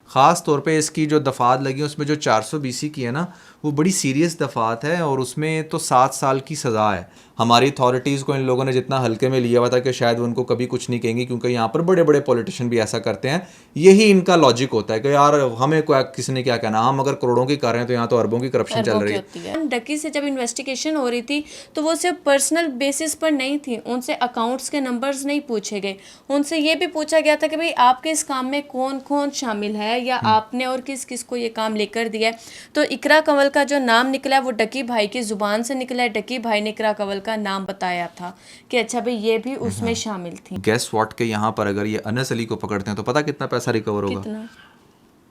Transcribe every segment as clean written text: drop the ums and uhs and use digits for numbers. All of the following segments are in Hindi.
ख़ास तौर पे इसकी जो दफ़ात लगी उसमें जो 400 BC की है ना, वो बड़ी सीरियस दफ़ात है और उसमें तो 7 साल की सज़ा है। हमारी अथॉरिटीज़ को इन लोगों ने जितना हल्के में लिया हुआ था कि शायद उनको कभी कुछ नहीं कहेंगे, क्योंकि यहाँ पर बड़े बड़े पॉलिटिशियन भी ऐसा करते हैं। यही इनका लॉजिक होता है कि यार हमें कोई किसी ने क्या कहना, हम अगर करोड़ों की कर रहे हैं तो यहाँ तो अरबों की करप्शन चल रही है। डकी से जब इन्वेस्टिगेशन हो रही थी तो वो सिर्फ पर्सनल बेसिस पर नहीं थी, उनसे अकाउंट्स के नंबर्स नहीं पूछे गए, उनसे ये भी पूछा गया था कि भाई आपके इस काम में कौन कौन शामिल है या आपने और किस किस को ये काम लेकर दिया है। तो इकरा कंवल का जो नाम निकला है वो डकी भाई की जुबान से निकला है। डकी भाई ने इकरा कंवल का नाम बताया था कि अच्छा भाई ये भी उसमें शामिल थी। गेस व्हाट के यहाँ पर अगर ये अनस अली को पकड़ते हैं तो पता कितना पैसा रिकवर होगा? कितना?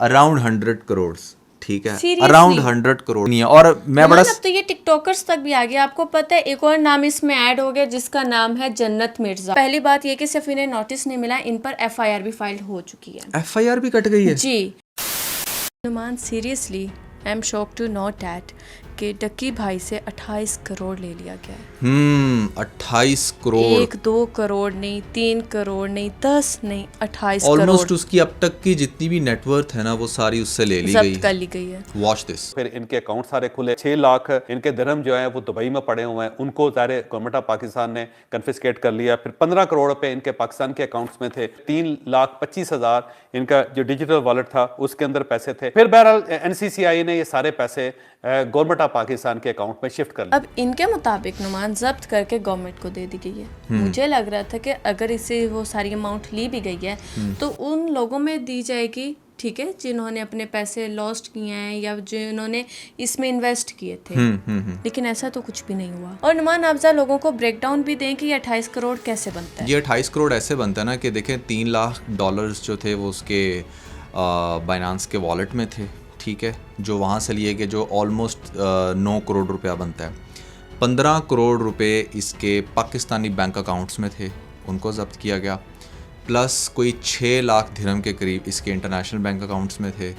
अराउंड 100 करोड़। ठीक है, Seriously? अराउंड 100 करोड़ नहीं है। और मैं बड़ा अब तो ये टिकटॉकर्स तक भी आ गया। आपको पता है एक और नाम इसमें ऐड हो गया जिसका नाम है जन्नत मिर्जा। पहली बात ये कि सिर्फ इन्हें नोटिस नहीं मिला, इन पर FIR भी फाइल हो चुकी है। FIR भी कट गई है जी। नुमान seriously I am shock to know that कि डकी भाई से 28 करोड़ ले लिया गया है। 28 करोड़। 1-2 करोड़ नहीं, 3 करोड़ नहीं, 10 नहीं, 28 करोड़। ऑलमोस्ट उसकी अब तक की जितनी भी नेटवर्थ है ना वो सारी उससे ले ली गई, जब्त कर ली गई है। Watch this. फिर इनके अकाउंट सारे खुले, 6 लाख इनके दिरहम जो है वो दुबई में पड़े हुए हैं, उनको सारे गवर्नमेंट ऑफ पाकिस्तान ने कन्फिस्केट कर लिया। फिर 15 करोड़ रुपए इनके पाकिस्तान के अकाउंट्स में थे, 3,25,000 इनका जो डिजिटल वॉलेट था उसके अंदर पैसे थे। फिर बहरहाल NCCI ने ये सारे पैसे गवर्नमेंट ऑफ पाकिस्तान के अकाउंट में शिफ्ट कर लिया। अब इनके मुताबिक नुमान जब्त करके गवर्नमेंट को दे दी गई है। मुझे लग रहा था कि अगर इसे वो सारी अमाउंट ली भी गई है तो उन लोगों में दी जाएगी, ठीक है, जिन्होंने अपने पैसे लॉस्ट किए हैं या जिन्होंने इसमें इन्वेस्ट किए थे। लेकिन ऐसा तो कुछ भी नहीं हुआ। और नुमान अफजा लोगों को ब्रेक डाउन भी दें कि ये 28 करोड़ कैसे बनता है। ये 28 करोड़ ऐसे बनता है ना कि देखें, $3 लाख जो थे वो उसके बाइनांस के वॉलेट में थे, ठीक है, जो वहाँ से लिए गए, जो ऑलमोस्ट 9 करोड़ रुपया बनता है। 15 करोड़ रुपए इसके पाकिस्तानी बैंक अकाउंट्स में थे, उनको जब्त किया गया। प्लस कोई 6 लाख दिरहम के करीब इसके इंटरनेशनल बैंक अकाउंट्स में थे,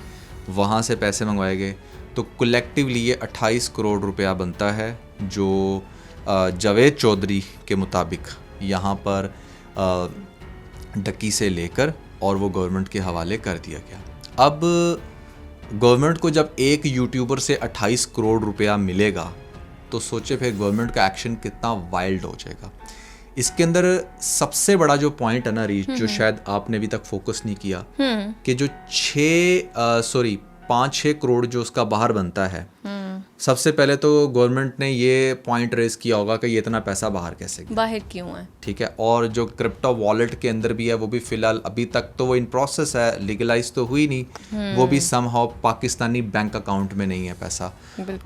वहाँ से पैसे मंगवाए गए। तो कलेक्टिवली ये 28 करोड़ रुपया बनता है, जो जावेद चौधरी के मुताबिक यहाँ पर डकी से लेकर और वो गवर्नमेंट के हवाले कर दिया गया। अब गवर्नमेंट को जब एक यूट्यूबर से 28 करोड़ रुपया मिलेगा तो सोचे फिर गवर्नमेंट का एक्शन कितना वाइल्ड हो जाएगा। इसके अंदर सबसे बड़ा जो पॉइंट है ना रीच, जो शायद आपने अभी तक फोकस नहीं किया, कि जो 5-6 करोड़ जो उसका बाहर बनता है, सबसे पहले तो गवर्नमेंट ने ये पॉइंट रेज किया होगा कि ये इतना पैसा बाहर कैसे गया, बाहर क्यों है, ठीक है। और जो क्रिप्टो वॉलेट के अंदर भी है वो भी फिलहाल अभी तक तो वो इन प्रोसेस है, लीगलाइज तो हुई नहीं, वो भी समहाउ पाकिस्तानी बैंक अकाउंट में नहीं है पैसा।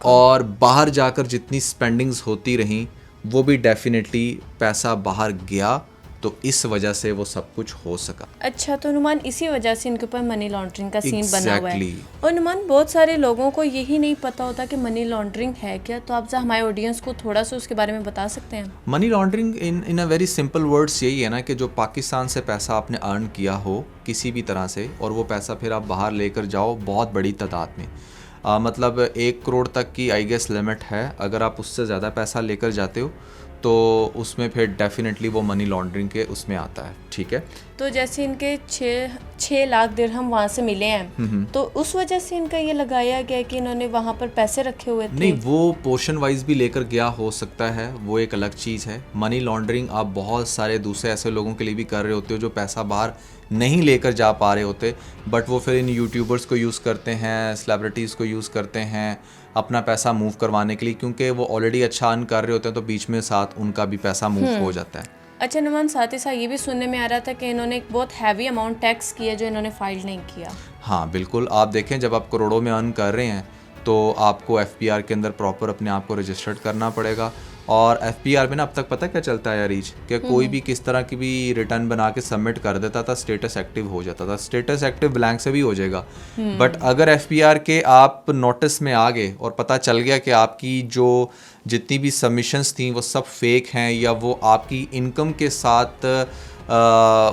और बाहर जाकर जितनी स्पेंडिंग्स होती रहीं वो भी डेफिनेटली पैसा बाहर गया, तो इस वजह से वो सब कुछ हो सका। अच्छा, तो नुमान इसी वजह से इनके ऊपर मनी लॉन्ड्रिंग का सीन बना हुआ है। और नुमान बहुत सारे लोगों को यही नहीं पता होता कि मनी लॉन्ड्रिंग है क्या, तो आप हमारे ऑडियंस को थोड़ा सा उसके बारे में बता सकते हैं? Money laundering in a very simple words यही है ना कि जो पाकिस्तान से पैसा आपने अर्न किया हो किसी भी तरह से, और वो पैसा फिर आप बाहर लेकर जाओ बहुत बड़ी तादाद में, मतलब 1 करोड़ तक की आई गेस लिमिट है। अगर आप उससे ज़्यादा पैसा लेकर जाते हो तो उसमें फिर डेफिनेटली वो मनी लॉन्ड्रिंग के उसमें आता है, ठीक है। तो जैसे इनके 6 लाख दिरहम वहाँ से मिले हैं, तो उस वजह से इनका ये लगाया गया कि इन्होंने वहाँ पर पैसे रखे हुए थे। नहीं, वो पोर्शन वाइज भी लेकर गया हो सकता है, वो एक अलग चीज़ है। मनी लॉन्ड्रिंग आप बहुत सारे दूसरे ऐसे लोगों के लिए भी कर रहे होते हो जो पैसा बाहर नहीं लेकर जा पा रहे होते, बट वो फिर इन यूट्यूबर्स को यूज़ करते हैं, सेलिब्रिटीज़ को यूज़ करते हैं अपना पैसा मूव करवाने के लिए, क्योंकि वो ऑलरेडी अच्छा अर्न कर रहे होते हैं, तो बीच में साथ उनका भी पैसा मूव हो जाता है। अच्छा नुमान, साथ ही साथ ये भी सुनने में आ रहा था कि इन्होंने एक बहुत हैवी अमाउंट टैक्स किया जो इन्होंने फाइल नहीं किया। हाँ बिल्कुल, आप देखें जब आप करोड़ों में अर्न कर रहे हैं तो आपको FPR के अंदर प्रॉपर अपने आप को रजिस्टर्ड करना पड़ेगा। और FPR में ना अब तक पता क्या चलता है रीच, कि कोई भी किस तरह की भी रिटर्न बना के सबमिट कर देता था, स्टेटस एक्टिव हो जाता था। स्टेटस एक्टिव ब्लैंक से भी हो जाएगा, बट अगर FPR के आप नोटिस में आ गए और पता चल गया कि आपकी जो जितनी भी सबमिशंस थी वो सब फेक हैं या वो आपकी इनकम के साथ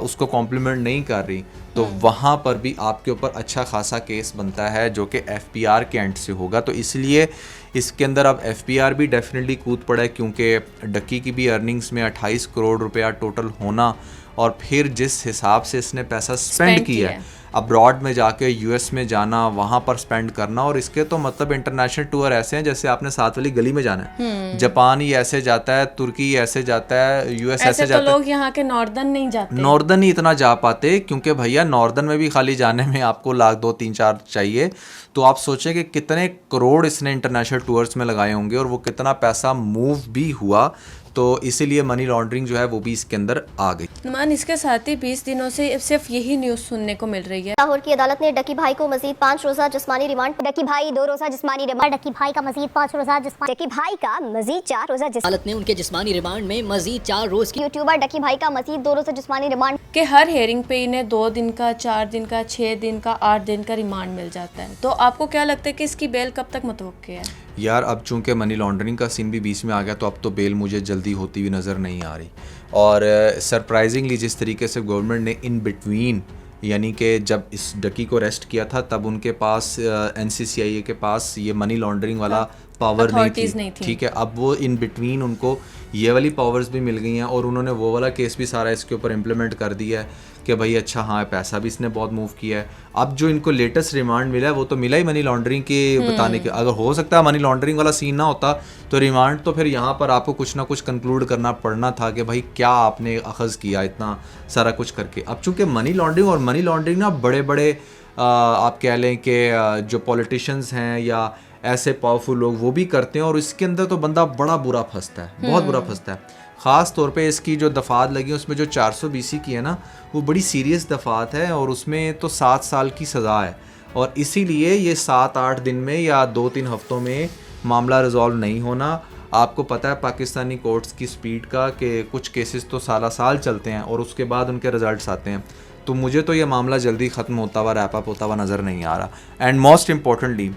उसको कॉम्प्लीमेंट नहीं कर रही, तो वहाँ पर भी आपके ऊपर अच्छा खासा केस बनता है जो कि FPR के एंड से होगा। तो इसलिए इसके अंदर अब FPR भी डेफिनेटली कूद पड़ा है, क्योंकि डक्की की भी अर्निंग्स में 28 करोड़ रुपया टोटल होना और फिर जिस हिसाब से इसने पैसा स्पेंड किया है, अब्रॉड में जाके यूएस में जाना, वहाँ पर स्पेंड करना, और इसके तो मतलब इंटरनेशनल टूर ऐसे हैं जैसे आपने साथ वाली गली में जाना है। जापान ही ऐसे जाता है, तुर्की ऐसे जाता है, यूएस ऐसे तो जाता है। लोग यहाँ के नॉर्दर्न नहीं जाते, नॉर्दर्न ही इतना जा पाते, क्योंकि भैया नॉर्दर्न में भी खाली जाने में आपको लाख 2-3-4 चाहिए। तो आप सोचें कि कितने करोड़ इसने इंटरनेशनल टूर्स में लगाए होंगे और वो कितना पैसा मूव भी हुआ। तो इसीलिए मनी लॉन्ड्रिंग जो है वो भी इसके अंदर आ गई। नुमान, इसके साथ ही 20 दिनों से सिर्फ यही न्यूज़ सुनने को मिल रही है। लाहौर की अदालत ने डकी भाई को मजीद 5 रोजा जिस्मानी रिमांड, डकी भाई 2 रोजा जिस्मानी रिमांड, डकी भाई का मजीद 5 रोजा जिस्मानी, डकी भाई का मजीद 4 रोजा अदालत ने उनके जिस्मानी रिमांड में मजीद 4 रोज की यूट्यूबर डकी भाई का मजीद 2 रोजा जिस्मानी रिमांड कि हर हेयरिंग पे इन्हें 2 दिन का, 4 दिन का, 6 दिन का, 8 दिन का रिमांड मिल जाता है। तो आपको क्या लगता है कि इसकी बेल कब तक मुतवक्किल है? यार अब चूंकि मनी लॉन्ड्रिंग का सीन भी बीच में आ गया, तो अब तो बेल मुझे जल्दी होती हुई नज़र नहीं आ रही। और सरप्राइजिंगली जिस तरीके से गवर्नमेंट ने इन बिटवीन, यानी कि जब इस डकी को अरेस्ट किया था तब उनके पास NCCIA के पास ये मनी लॉन्ड्रिंग वाला पावर नहीं थी, ठीक है। अब वो इन बिटवीन उनको ये वाली पावर्स भी मिल गई हैं और उन्होंने वो वाला केस भी सारा इसके ऊपर इम्प्लीमेंट कर दिया है कि भाई अच्छा हाँ पैसा भी इसने बहुत मूव किया है। अब जो इनको लेटेस्ट रिमांड मिला है वो तो मिला ही मनी लॉन्ड्रिंग के बताने के। अगर हो सकता है मनी लॉन्ड्रिंग वाला सीन ना होता तो रिमांड तो फिर यहाँ पर आपको कुछ ना कुछ कंक्लूड करना पड़ना था कि भाई क्या आपने अखज़ किया इतना सारा कुछ करके। अब चूँकि मनी लॉन्ड्रिंग ना बड़े बड़े आप कह लें कि जो पॉलिटिशियंस हैं या ऐसे पावरफुल लोग वो भी करते हैं, और इसके अंदर तो बंदा बड़ा बुरा फंसता है, बहुत बुरा फंसता है। ख़ास तौर पे इसकी जो दफ़ात लगी उसमें जो 420 की है ना, वो बड़ी सीरियस दफ़ात है और उसमें तो 7 साल की सज़ा है। और इसीलिए ये 7-8 दिन में या 2-3 हफ्तों में मामला रिजॉल्व नहीं होना। आपको पता है पाकिस्तानी कोर्ट्स की स्पीड का कि कुछ केसेस तो साल चलते हैं और उसके बाद उनके रिजल्ट्स आते हैं। तो मुझे तो ये मामला जल्दी ख़त्म होता हुआ, रैप अप होता हुआ नज़र नहीं आ रहा। एंड मोस्ट इम्पॉर्टेंटली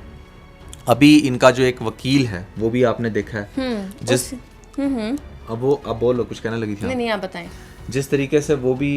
अभी इनका जो एक वकील है वो भी आपने देखा है जिस अब बोलो, कुछ कहने लगी थी? नहीं, आप बताएं। जिस तरीके से वो भी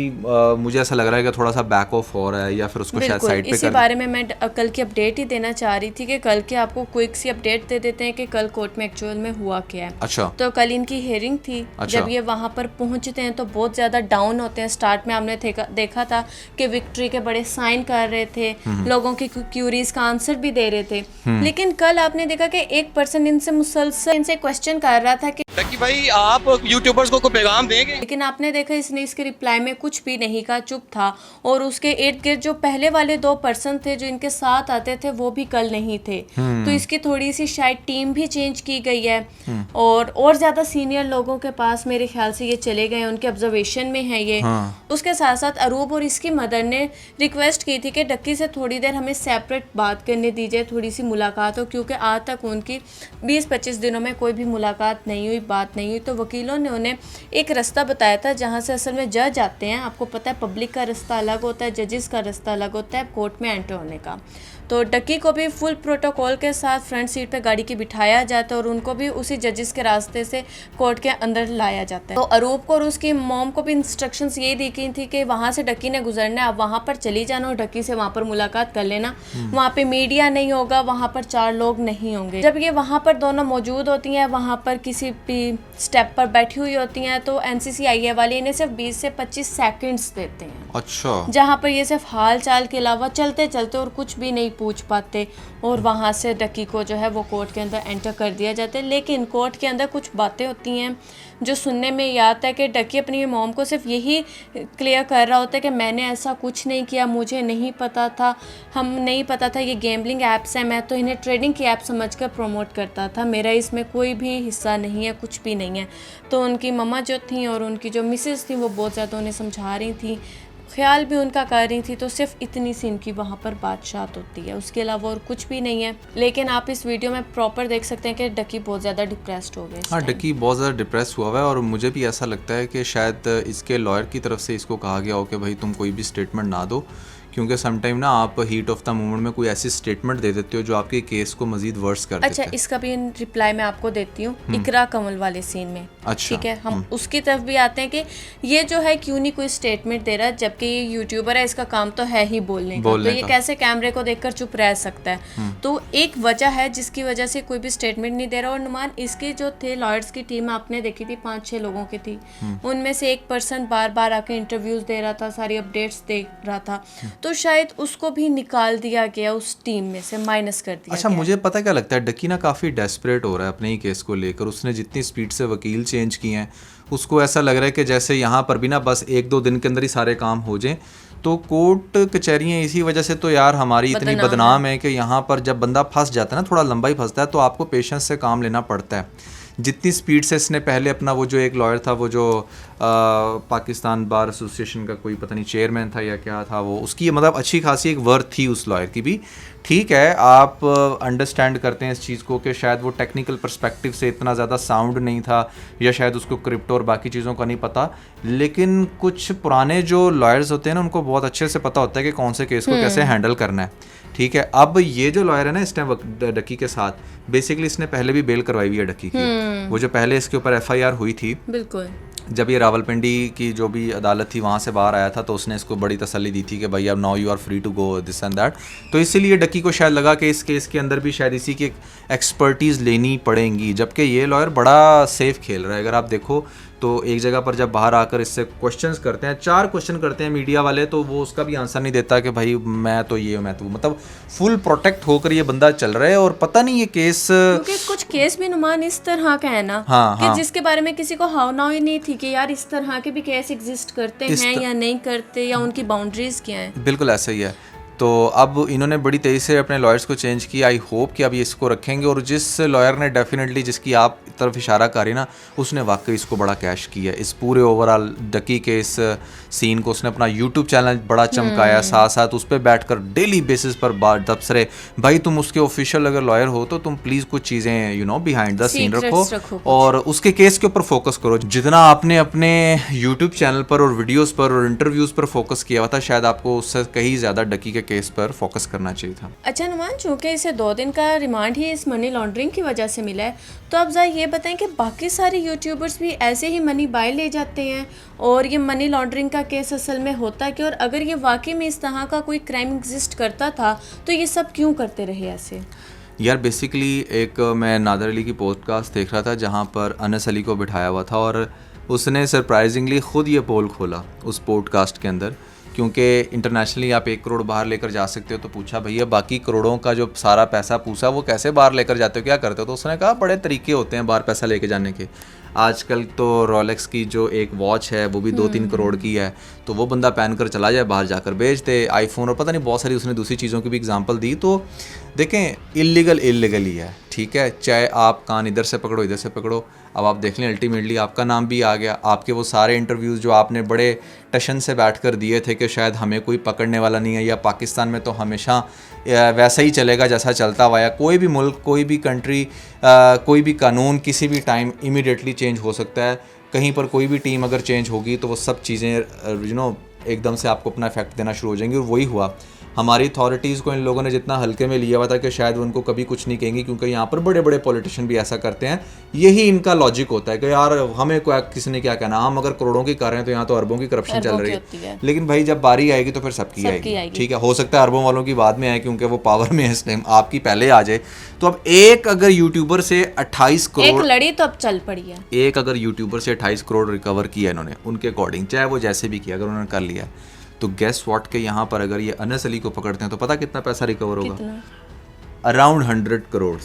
मुझे ऐसा लग रहा है कि थोड़ा सा बैक ऑफ हो रहा है या फिर उसको शायद साइड पे इसी बारे में मैं कल की अपडेट ही देना चाह रही थी कि कल के आपको क्विक सी अपडेट दे देते हैं कि कल कोर्ट में एक्चुअल में हुआ क्या है। अच्छा। तो कल इनकी हियरिंग थी। अच्छा। जब ये वहाँ पर पहुँचते हैं तो बहुत ज़्यादा डाउन होते हैं। स्टार्ट में हमने देखा था कि विक्ट्री के बड़े साइन कर रहे थे, लोगों की क्यूरीज का आंसर भी दे रहे थे। लेकिन कल आपने देखा कि एक पर्सन इनसे मुसलसल इनसे क्वेश्चन कर रहा था कि भाई आप यूट्यूबर्स को पैगाम देंगे, लेकिन आपने देखा इसने इसके रिप्लाई में कुछ भी नहीं कहा, चुप था। और उसके इर्द गिर्द जो पहले वाले 2 पर्सन थे जो इनके साथ आते थे वो भी कल नहीं थे। तो इसकी थोड़ी सी शायद टीम भी चेंज की गई है और ज़्यादा सीनियर लोगों के पास मेरे ख्याल से ये चले गए, उनके ऑब्जर्वेशन में है ये। उसके साथ साथ अरूब और इसकी मदर ने रिक्वेस्ट की थी कि डक्की से थोड़ी देर हमें सेपरेट बात करने दीजिए, थोड़ी सी मुलाकात हो, क्योंकि आज तक उनकी 20-25 दिनों में कोई भी मुलाकात नहीं हुई, बात नहीं हुई। तो वकीलों ने उन्हें एक रास्ता बताया था जहाँ से असल में जज आते हैं। आपको पता है पब्लिक का रास्ता अलग होता है, जजेस का रास्ता अलग होता है कोर्ट में एंटर होने का। तो डक्की को भी फुल प्रोटोकॉल के साथ फ्रंट सीट पे गाड़ी के बिठाया जाता है और उनको भी उसी जजेस के रास्ते से कोर्ट के अंदर लाया जाता है। तो अरूब को और उसकी मॉम को भी इंस्ट्रक्शंस यही दी गई थी कि वहाँ से डक्की ने गुजरना है, आप वहाँ पर चली जाना और डक्की से वहाँ पर मुलाकात कर लेना। वहाँ पे मीडिया नहीं होगा, वहाँ पर 4 लोग नहीं होंगे। जब ये वहाँ पर दोनों मौजूद होती हैं, वहाँ पर किसी भी स्टेप पर बैठी हुई होती हैं, तो NCCIA वाले इन्हें सिर्फ 20 से 25 सेकेंड्स देते हैं। अच्छा। जहाँ पर ये सिर्फ हाल चाल के अलावा चलते चलते और कुछ भी नहीं पूछ पाते और वहाँ से डक्की को जो है वो कोर्ट के अंदर एंटर कर दिया जाता है। लेकिन कोर्ट के अंदर कुछ बातें होती हैं जो सुनने में ये आता है कि डक्की अपनी मॉम को सिर्फ यही क्लियर कर रहा होता है कि मैंने ऐसा कुछ नहीं किया, मुझे नहीं पता था, हम नहीं पता था ये गैम्बलिंग ऐप्स हैं, मैं तो इन्हें ट्रेडिंग की ऐप समझकर प्रमोट करता था, मेरा इसमें कोई भी हिस्सा नहीं है, कुछ भी नहीं है। तो उनकी मम्मा जो थी और उनकी जो मिसेस थी वो बहुत ज़्यादा उन्हें समझा रही थी, ख्याल भी उनका कर रही थी। तो सिर्फ इतनी सी इनकी वहाँ पर बातशात होती है, उसके अलावा और कुछ भी नहीं है। लेकिन आप इस वीडियो में प्रॉपर देख सकते हैं कि डक्की बहुत ज़्यादा डिप्रेस्ड हो गए। हाँ, डक्की बहुत ज़्यादा डिप्रेस हुआ हुआ है और मुझे भी ऐसा लगता है कि शायद इसके लॉयर की तरफ से इसको कहा गया हो कि भाई तुम कोई भी स्टेटमेंट ना दो, क्योंकि समटाइम ना आप हीट ऑफ द मोमेंट में कोई ऐसी स्टेटमेंट दे देते हो जो आपके केस को मजीद वर्स कर देते हैं। अच्छा, इसका भी रिप्लाई मैं आपको देती हूँ इकरा कमल वाले सीन में। अच्छा, ठीक है, हम उसकी तरफ भी आते हैं कि ये जो है क्यों नहीं कोई स्टेटमेंट दे रहा, जबकि ये यूट्यूबर है, इसका काम तो है ही बोलने का, तो ये कैसे कैमरे को देखकर चुप रह सकता है। तो एक वजह है जिसकी वजह से कोई भी स्टेटमेंट नहीं दे रहा। और नुमान, इसके जो थे लॉयर्स की टीम आपने देखी थी, 5-6 लोगों की थी, उनमें से एक पर्सन बार बार आके इंटरव्यूज दे रहा था, सारी अपडेट्स दे रहा था। तो शायद उसको भी निकाल दिया गया, उस टीम में से माइनस कर दिया अच्छा गया। मुझे पता क्या लगता है, डकी ना काफ़ी डेस्परेट हो रहा है अपने ही केस को लेकर। उसने जितनी स्पीड से वकील चेंज किए हैं, उसको ऐसा लग रहा है कि जैसे यहाँ पर भी ना बस 1-2 दिन के अंदर ही सारे काम हो जाएं। तो कोर्ट कचहरियाँ इसी वजह से तो यार हमारी इतनी बदनाम है कि यहाँ पर जब बंदा फंस जाता है ना, थोड़ा लंबा ही फंसता है, तो आपको पेशेंस से काम लेना पड़ता है। जितनी स्पीड से इसने पहले अपना वो जो एक लॉयर था, वो जो पाकिस्तान बार एसोसिएशन का कोई पता नहीं चेयरमैन था या क्या था वो, उसकी मतलब अच्छी खासी एक वर्थ थी उस लॉयर की भी। ठीक है, आप अंडरस्टैंड करते हैं इस चीज़ को कि शायद वो टेक्निकल पर्सपेक्टिव से इतना ज़्यादा साउंड नहीं था, या शायद उसको क्रिप्टो और बाकी चीज़ों का नहीं पता। लेकिन कुछ पुराने जो लॉयर्स होते हैं ना, उनको बहुत अच्छे से पता होता है कि कौन से केस को कैसे हैंडल करना है। ठीक है, अब ये जो लॉयर है ना इस टाइम डकी के साथ, बेसिकली इसने पहले भी बेल करवाई हुई है डकी की। वो जो पहले इसके ऊपर FIR हुई थी, बिल्कुल, जब ये रावलपिंडी की जो भी अदालत थी वहाँ से बाहर आया था, तो उसने इसको बड़ी तसल्ली दी थी कि भाई अब now you are free to go this and that. तो इसीलिए डकी को शायद लगा कि इस केस के अंदर भी शायद इसी की एक्सपर्टीज़ लेनी पड़ेंगी, जबकि ये लॉयर बड़ा सेफ खेल रहा है। अगर आप देखो तो एक जगह पर जब बाहर आकर इससे क्वेश्चंस करते हैं, 4 क्वेश्चन करते हैं मीडिया वाले, तो वो उसका भी आंसर नहीं देता कि भाई मैं तो ये मैं तो, मतलब फुल प्रोटेक्ट होकर ये बंदा चल रहा है। और पता नहीं ये केस, क्योंकि कुछ केस भी नुमान इस तरह का है ना, हाँ, कि हाँ। जिसके बारे में किसी को हाव ही नहीं थी कि यार इस तरह के भी केस एग्जिस्ट करते हैं या नहीं करते, या उनकी बाउंड्रीज क्या हैं। बिल्कुल ऐसा ही है। तो अब इन्होंने बड़ी तेज़ी से अपने लॉयर्स को चेंज किया। आई होप कि अब ये इसको रखेंगे। और जिस लॉयर ने डेफिनेटली, जिसकी आप तरफ इशारा कर रही ना, उसने वाकई इसको बड़ा कैश किया इस पूरे ओवरऑल डकी के इस सीन को। उसने अपना यूट्यूब चैनल बड़ा चमकाया, साथ साथ उस पर बैठ कर डेली बेसिस पर बात तबसरे। भाई तुम उसके ऑफिशियल अगर लॉयर हो तो तुम प्लीज़ कुछ चीज़ें बिहाइंड द सीन रखो और उसके केस के ऊपर फोकस करो। जितना आपने अपने यूट्यूब चैनल पर और वीडियोज़ पर और इंटरव्यूज़ पर फोकस किया हुआ था, शायद आपको उससे कहीं ज़्यादा डकी के केस पर फोकस करना चाहिए था। अच्छा नुमान, चूंकि इसे 2 दिन का रिमांड ही इस मनी लॉन्ड्रिंग की वजह से मिला है, तो आप ज़रा ये बताएं कि बाकी सारे यूट्यूबर्स भी ऐसे ही मनी बाय ले जाते हैं, और ये मनी लॉन्ड्रिंग का केस असल में होता कि, और अगर ये वाकई में इस तरह का कोई क्राइम एग्जिस्ट करता था तो ये सब क्यों करते रहे ऐसे? यार बेसिकली एक मैं नादर अली की पॉडकास्ट देख रहा था जहाँ पर अनस अली को बिठाया हुआ था, और उसने सरप्राइजिंगली ख़ुद ये पोल खोला उस पॉडकास्ट के अंदर, क्योंकि इंटरनेशनली आप 1 करोड़ बाहर लेकर जा सकते हो। तो पूछा भैया बाकी करोड़ों का जो सारा पैसा पूछा वो कैसे बाहर लेकर जाते हो, क्या करते हो? तो उसने कहा बड़े तरीके होते हैं बाहर पैसा लेके जाने के। आजकल तो रोलेक्स की जो एक वॉच है वो भी 2-3 करोड़ की है, तो वो बंदा पहन कर चला जाए, बाहर जाकर बेच दे। आईफोन और पता नहीं बहुत सारी उसने दूसरी चीज़ों की भी एग्जांपल दी। तो देखें, इल्लीगल ही है, ठीक है, चाहे आप कान इधर से पकड़ो इधर से पकड़ो। अब आप देख लें अल्टीमेटली आपका नाम भी आ गया, आपके वो सारे इंटरव्यूज़ जो आपने बड़े टशन से बैठकर दिए थे कि शायद हमें कोई पकड़ने वाला नहीं है, या पाकिस्तान में तो हमेशा वैसा ही चलेगा जैसा चलता हुआ है। कोई भी मुल्क, कोई भी कंट्री, कोई भी कानून किसी भी टाइम इमीडिएटली चेंज हो सकता है। कहीं पर कोई भी टीम अगर चेंज होगी तो वो सब चीज़ें एकदम से आपको अपना इफेक्ट देना शुरू हो जाएंगी। और वही हुआ, हमारी अथॉरिटीज़ को इन लोगों ने जितना हल्के में लिया हुआ था कि शायद उनको कभी कुछ नहीं कहेंगे, क्योंकि यहाँ पर बड़े बड़े पॉलिटिशियन भी ऐसा करते हैं। यही इनका लॉजिक होता है कि यार हमें किसी ने क्या कहना, हम अगर करोड़ों की कर रहे हैं तो यहाँ तो अरबों की करप्शन चल रही है। लेकिन भाई जब बारी आएगी तो फिर सबकी आएगी, ठीक है। हो सकता है अरबों वालों की बाद में आए क्योंकि वो पावर में है इस टाइम, आपकी पहले आ जाए। तो अब एक अगर यूट्यूबर से 28 करोड़, एक लड़ी तो अब चल पड़ी है, एक अगर यूट्यूबर से 28 करोड़ रिकवर किया इन्होंने उनके अकॉर्डिंग, चाहे वो जैसे भी किया, अगर उन्होंने कर लिया, तो गेस व्हाट के यहाँ पर अगर ये अनस अली को पकड़ते हैं तो पता कितना पैसा रिकवर होगा? अराउंड 100 करोड़,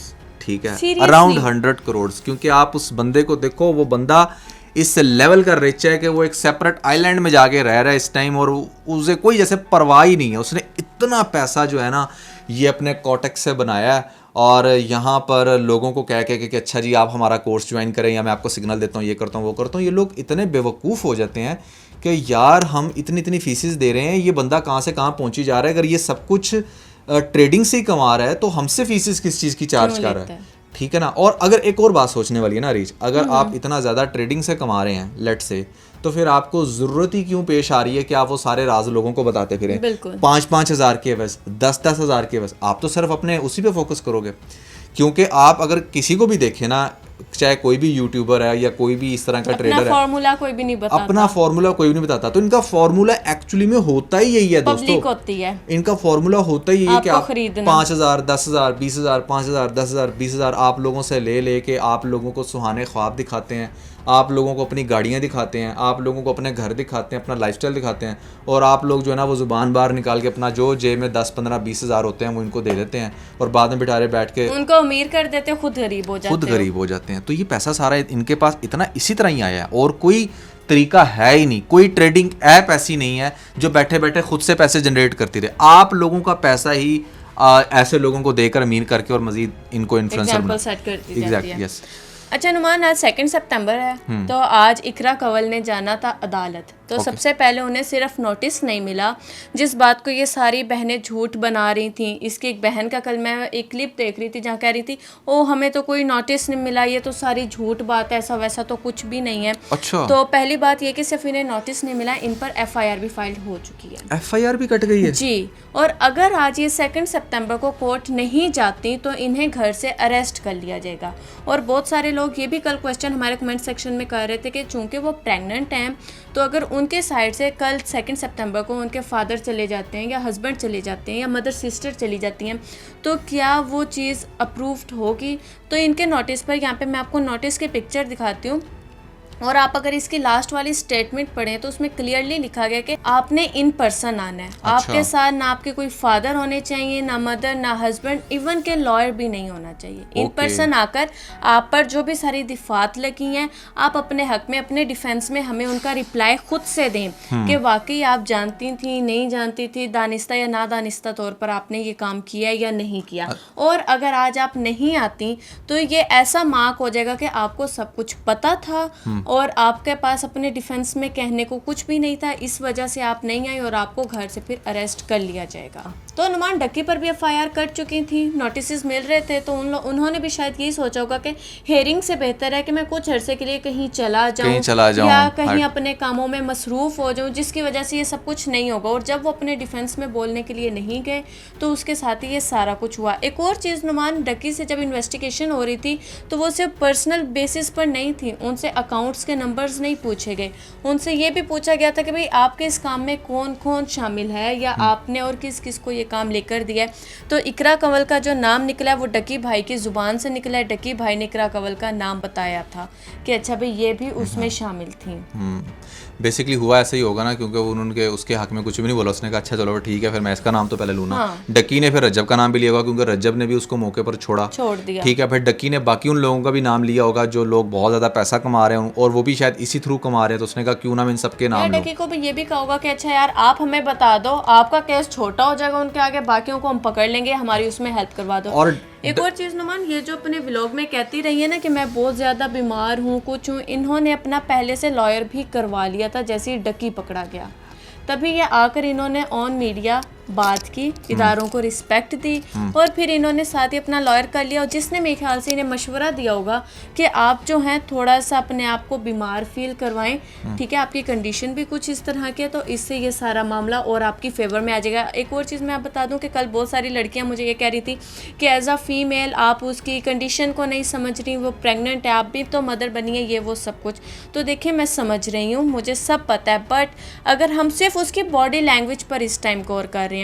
ठीक है, अराउंड 100 करोड़। क्योंकि आप उस बंदे को देखो, वो बंदा इस लेवल का रिच है कि वो एक सेपरेट आइलैंड में जाके रह रहा है इस टाइम, और उसे कोई जैसे परवाह ही नहीं है। उसने इतना पैसा जो है ना ये अपने कॉटेक्स से बनाया है, और यहाँ पर लोगों को कह के कि अच्छा जी आप हमारा कोर्स ज्वाइन करें, या मैं आपको सिग्नल देता हूँ, ये करता हूँ वो करता हूँ। ये लोग इतने बेवकूफ़ हो जाते हैं कि यार हम इतनी फीसिस दे रहे हैं, ये बंदा कहाँ से कहाँ पहुँची जा रहा है। अगर ये सब कुछ ट्रेडिंग से ही कमा रहा है तो हमसे फीसिस किस चीज़ की चार्ज कर रहा है, ठीक है ना। और अगर एक और बात सोचने वाली है ना रीच, अगर आप इतना ज़्यादा ट्रेडिंग से कमा रहे हैं लेट से, तो फिर आपको ज़रूरत ही क्यों पेश आ रही है कि आप वो सारे राज लोगों को बताते फिरें? 5-5 हज़ार के बस, 10-10 हज़ार के बस, आप तो सिर्फ अपने उसी पे फोकस करोगे। क्योंकि आप अगर किसी को भी देखें ना, चाहे कोई भी यूट्यूबर है या कोई भी इस तरह का ट्रेडर है, फॉर्मूला कोई भी नहीं बताता, अपना फॉर्मूला कोई भी नहीं बताता। तो इनका फॉर्मूला एक्चुअली में होता ही यही है दोस्तों, होती है। इनका फॉर्मूला होता ही यही है कि आप 5,000, 10,000, 20,000, 5,000, 10,000, 20,000 आप लोगों से ले के आप लोगों को सुहाने ख्वाब दिखाते हैं, आप लोगों को अपनी गाड़ियाँ दिखाते हैं, आप लोगों को अपने घर दिखाते हैं, अपना लाइफस्टाइल दिखाते हैं, और आप लोग जो है ना वो ज़ुबान बाहर निकाल के अपना जो जेब में 10, 15, 20 हज़ार होते हैं वो इनको दे देते हैं और बाद में बेचारे बैठ के उनको अमीर कर देते, खुद गरीब हो जाते खुद गरीब हो जाते हैं। तो ये पैसा सारा इनके पास इतना इसी तरह ही आया है और कोई तरीका है ही नहीं, कोई ट्रेडिंग ऐप ऐसी नहीं है जो बैठे बैठे खुद से पैसे जनरेट करती रहे। आप लोगों का पैसा ही ऐसे लोगों को देकर अमीर करके और मजीद इनको इन्फ्लुएंसर एग्जाम्पल सेट करती जाती है। Exactly yes. अच्छा नुमान, आज 2 सितंबर है, तो आज इकरा कंवल ने जाना था अदालत। तो सबसे पहले उन्हें सिर्फ नोटिस नहीं मिला, जिस बात को ये सारी बहनें झूठ बना रही थी। इसकी एक बहन का कल मैं एक क्लिप देख रही थी जहाँ कह रही थी ओ हमें तो कोई नोटिस नहीं मिला, ये तो सारी झूठ बात है, ऐसा वैसा तो कुछ भी नहीं है। अच्छा। तो पहली बात ये कि सिर्फ इन्हें नोटिस नहीं मिला, इन पर FIR भी फाइल हो चुकी है। FIR भी कट गई है जी। और अगर आज ये 2 सितंबर को कोर्ट नहीं जाती तो इन्हें घर से अरेस्ट कर लिया जाएगा। और बहुत सारे लोग ये भी कल क्वेश्चन हमारे कमेंट सेक्शन में कर रहे थे कि चूंकि वो प्रेग्नेंट हैं तो अगर उनके साइड से कल 2 सितंबर को उनके फादर चले जाते हैं या हस्बैंड चले जाते हैं या मदर सिस्टर चली जाती हैं तो क्या वो चीज़ अप्रूव्ड होगी। तो इनके नोटिस पर यहाँ पे मैं आपको नोटिस की पिक्चर दिखाती हूँ और आप अगर इसकी लास्ट वाली स्टेटमेंट पढ़ें तो उसमें क्लियरली लिखा गया कि आपने इन पर्सन आना है। अच्छा। आपके साथ ना आपके कोई फादर होने चाहिए, ना मदर, ना हस्बैंड, इवन के लॉयर भी नहीं होना चाहिए। इन पर्सन आकर आप पर जो भी सारी दिफात लगी हैं आप अपने हक में, अपने डिफेंस में हमें उनका रिप्लाई खुद से दें कि वाकई आप जानती थी, नहीं जानती थी, दानिस्ता या ना दानिस्ता तौर पर आपने ये काम किया या नहीं किया। और अगर आज आप नहीं आती तो ये ऐसा मार्क हो जाएगा कि आपको सब कुछ पता था और आपके पास अपने डिफेंस में कहने को कुछ भी नहीं था, इस वजह से आप नहीं आई और आपको घर से फिर अरेस्ट कर लिया जाएगा। तो नुमान डक्की पर भी FIR कट चुकी थी, नोटिस मिल रहे थे, तो उन्होंने भी शायद यही सोचा होगा कि हेयरिंग से बेहतर है कि मैं कुछ अरसे के लिए कहीं चला जाऊं या कहीं अपने कामों में मसरूफ हो जाऊं, जिसकी वजह से ये सब कुछ नहीं होगा। और जब वो अपने डिफेंस में बोलने के लिए नहीं गए तो उसके साथ ही ये सारा कुछ हुआ। एक और चीज़ नुमान, डक्की से जब इन्वेस्टिगेशन हो रही थी तो वो सिर्फ पर्सनल बेसिस पर नहीं थी, उनसे अकाउंट्स के नंबर्स नहीं पूछे गए, उनसे ये भी पूछा गया था कि भाई आपके इस काम में कौन कौन शामिल है या आपने और किस किस को ये काम लेकर दिया है। तो इकरा कंवल का जो नाम निकला है वो डक्की भाई की ज़ुबान से निकला है। डक्की भाई ने इकरा कंवल का नाम बताया था कि अच्छा भाई ये भी उसमें शामिल थी। बेसिकली हुआ ऐसा ही होगा ना, क्योंकि उन्होंने उसके हक में कुछ भी नहीं बोला। उसने कहा अच्छा चलो ठीक है फिर मैं इसका नाम तो पहले लूँ ना। डक्की ने फिर रज्जब का नाम भी लिया होगा क्योंकि रज्जब ने भी उसको मौके पर छोड़ दिया। ठीक है, फिर डक्की ने बाकी उन लोगों का भी नाम लिया होगा जो लोग बहुत ज़्यादा पैसा कमा रहे हों और वो भी शायद इसी थ्रू कमा रहे हैं। तो उसने कहा क्यों ना मैं इन सबके नाम लूं। डक्की को भी ये भी कहा होगा कि अच्छा यार आप हमें बता दो, आपका केस छोटा हो जाएगा उनके आगे, बाकियों को हम पकड़ लेंगे, हमारी उसमें हेल्प करवा दो। और एक और चीज़ नुमान, ये जो अपने व्लॉग में कहती रही है ना कि मैं बहुत ज़्यादा बीमार हूँ, कुछ हूँ, इन्होंने अपना पहले से लॉयर भी करवा लिया था जैसे ही डक्की पकड़ा गया। तभी ये आकर इन्होंने ऑन मीडिया बात की, इदारों को रिस्पेक्ट दी और फिर इन्होंने साथ ही अपना लॉयर कर लिया और जिसने मेरे ख्याल से इन्हें मशवरा दिया होगा कि आप जो हैं थोड़ा सा अपने आप को बीमार फील करवाएं, ठीक है, आपकी कंडीशन भी कुछ इस तरह की है तो इससे ये सारा मामला और आपकी फेवर में आ जाएगा। एक और चीज़ मैं आप बता दूं कि कल बहुत सारी लड़कियां मुझे ये कह रही थी कि एज अ फीमेल आप उसकी कंडीशन को नहीं समझ रही, वो प्रेग्नेंट है, आप भी तो मदर बनी है, ये वो सब कुछ। तो देखिए मैं समझ रही हूँ, मुझे सब पता है, बट अगर हम सिर्फ उसकी बॉडी लैंग्वेज पर इस टाइम गौर कर रहे हैं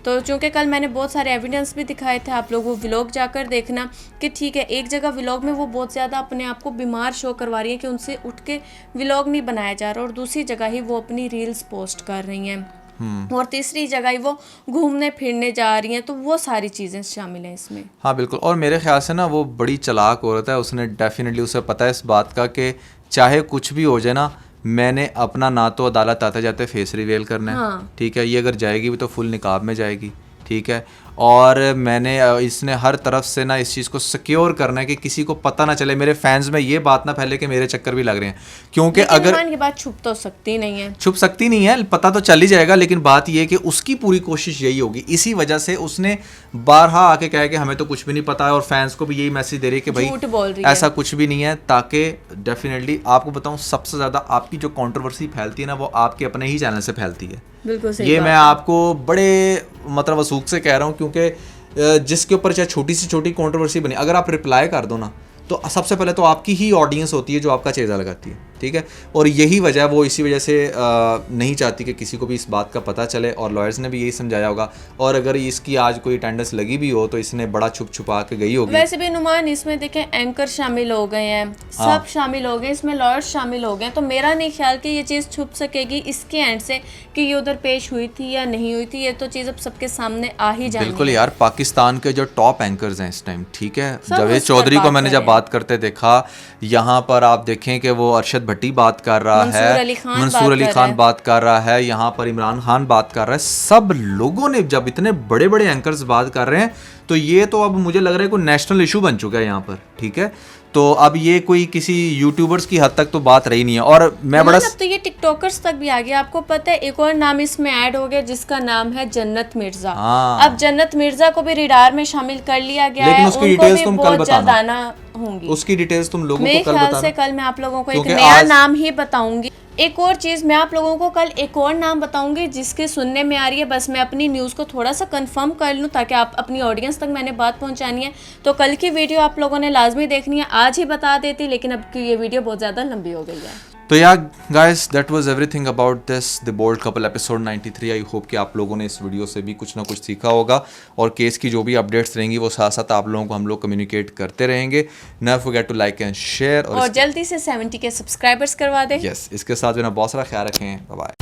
तो चूँकि कल मैंने बहुत सारे एविडेंस भी दिखाए थे, आप लोग वो व्लॉग जाकर देखना कि ठीक है एक जगह व्लॉग में वो बहुत ज़्यादा अपने आप को बीमार शो करवा रही है कि उनसे उठ के व्लॉग नहीं बनाया जा रहा और दूसरी जगह ही वो अपनी रील्स पोस्ट कर रही हैं और तीसरी जगह ही वो घूमने फिरने जा रही हैं। तो वो सारी चीज़ें शामिल हैं इसमें। हाँ बिल्कुल, और मेरे ख्याल से ना वो बड़ी चालाक औरत है, उसने डेफिनेटली उसे पता है इस बात का कि चाहे कुछ भी हो जाए ना, मैंने अपना ना तो अदालत आते जाते फेस रिवील करना है। ठीक है, ये अगर जाएगी भी तो फुल निकाब में जाएगी। ठीक है, और मैंने इसने हर तरफ से ना इस चीज़ को सिक्योर करना है कि किसी को पता ना चले, मेरे फैंस में ये बात ना फैले कि मेरे चक्कर भी लग रहे हैं, क्योंकि अगर ये बात छुप तो सकती नहीं है, छुप सकती नहीं है, पता तो चल ही जाएगा। लेकिन बात ये है कि उसकी पूरी कोशिश यही होगी, इसी वजह से उसने बारहा आके कहा कि हमें तो कुछ भी नहीं पता है और फैंस को भी यही मैसेज दे रही है कि भाई ऐसा कुछ भी नहीं है, ताकि डेफिनेटली आपको बताऊं सबसे ज़्यादा आपकी जो कंट्रोवर्सी फैलती है ना वो आपके अपने ही चैनल से फैलती है। बिल्कुल सही ये मैं आपको बड़े मतलब वसूख से कह रहा हूँ, क्योंकि जिसके ऊपर चाहे छोटी सी छोटी कंट्रोवर्सी बनी, अगर आप रिप्लाई कर दो ना तो सबसे पहले तो आपकी ही ऑडियंस होती है जो आपका चेज़ा लगाती है, ठीक है। और यही वजह, वो इसी वजह से नहीं चाहती कि किसी को भी इस बात का पता चले, और लॉयर्स ने भी यही समझाया होगा। और अगर इसकी आज कोई अटेंडेंस लगी भी हो तो इसने बड़ा छुप छुपा के गई होगी। वैसे भी नुमान इसमें देखें एंकर शामिल हो गए हैं, सब शामिल हो गए, इसमें लॉयर्स शामिल हो गए, तो मेरा नहीं ख्याल कि ये चीज़ छुप सकेगी इसके एंड से कि ये उधर पेश हुई थी या नहीं हुई थी। ये तो चीज़ अब सबके सामने आ ही जाएगी। बिल्कुल यार, पाकिस्तान के जो टॉप एंकर्स हैं इस टाइम, ठीक है, सब जावेद उस पर चौधरी को बात मैंने कर जब रहे हैं। बात करते देखा, यहाँ पर आप देखें कि वो अरशद भट्टी बात कर रहा मंसूर है, अली खान मंसूर बात अली कर खान रहा है। बात कर रहा है, यहाँ पर इमरान खान बात कर रहा है। सब लोगों ने जब इतने बड़े बड़े एंकर्स बात कर रहे हैं तो ये तो अब मुझे लग रहा है कोई नेशनल इशू बन चुका है यहाँ पर, ठीक है। तो अब ये कोई किसी यूट्यूबर्स की हद तक तो बात रही नहीं है। और मैं बड़ा अब तो ये टिकटॉकर्स तक भी आ गया। आपको पता है एक और नाम इसमें ऐड हो गया जिसका नाम है जन्नत मिर्जा। हाँ। अब जन्नत मिर्जा को भी रिडार में शामिल कर लिया गया लेकिन है। उसकी उनको डिटेल्स भी तुम कल बहुत बताना। जल्द आना होंगी। उसकी डिटेल्स तुम लोगों मेरे को कल ख्याल बताना, से कल मैं आप लोगों को एक क्योंकि नया आज- नाम ही बताऊंगी। एक और चीज़ मैं आप लोगों को कल एक और नाम बताऊंगी जिसके सुनने में आ रही है। बस मैं अपनी न्यूज़ को थोड़ा सा कंफर्म कर लूँ ताकि आप अपनी ऑडियंस तक मैंने बात पहुंचानी है। तो कल की वीडियो आप लोगों ने लाजमी देखनी है। आज ही बता देती लेकिन अब की ये वीडियो बहुत ज़्यादा लंबी हो गई है। तो यार guys, that was everything about this the bold couple episode 93। I hope कि आप लोगों ने इस वीडियो से भी कुछ ना कुछ सीखा होगा, और केस की जो भी अपडेट्स रहेंगी वो साथ साथ आप लोगों को हम लोग कम्युनिकेट करते रहेंगे। Never forget to like and share, और जल्दी से 70 के सब्सक्राइबर्स करवा दें। यस, इसके साथ जो है ना बहुत सारा ख्याल रखें। Bye bye.